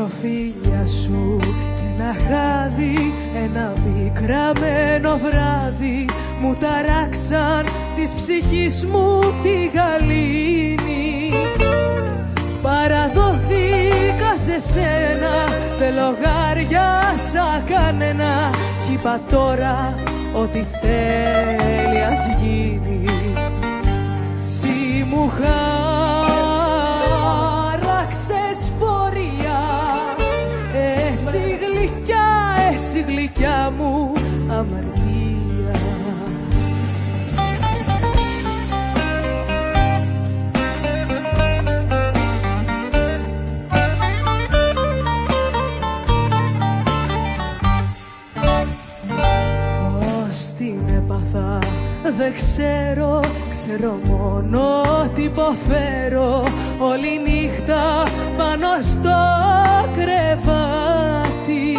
προφίλια σου και ένα χάδι, ένα πικραμένο βράδυ μου ταράξαν της ψυχής μου τη γαλήνη. Παραδόθηκα σε σένα, δεν λογάριασα κανένα κι είπα τώρα ό,τι θέλει ας γίνει. Συ μου χάραξες πορεία, εσύ γλυκιά μου αμαρτία. Δεν ξέρω, ξέρω μόνο ότι υποφέρω όλη νύχτα πάνω στο κρεβάτι.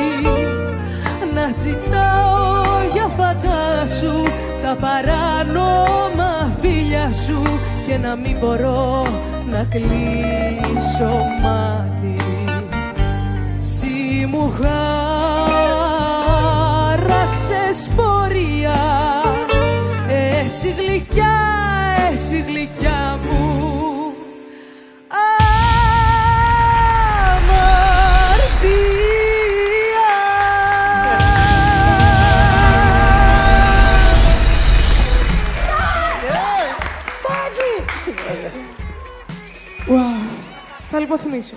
Να ζητάω για φαντάσου τα παράνομα φίλια σου και να μην μπορώ να κλείσω μάτι. Συ μου χάραξες πορεία, εσύ γλυκιά μου αμαρτία. Wow, θα λιποθυμίσω.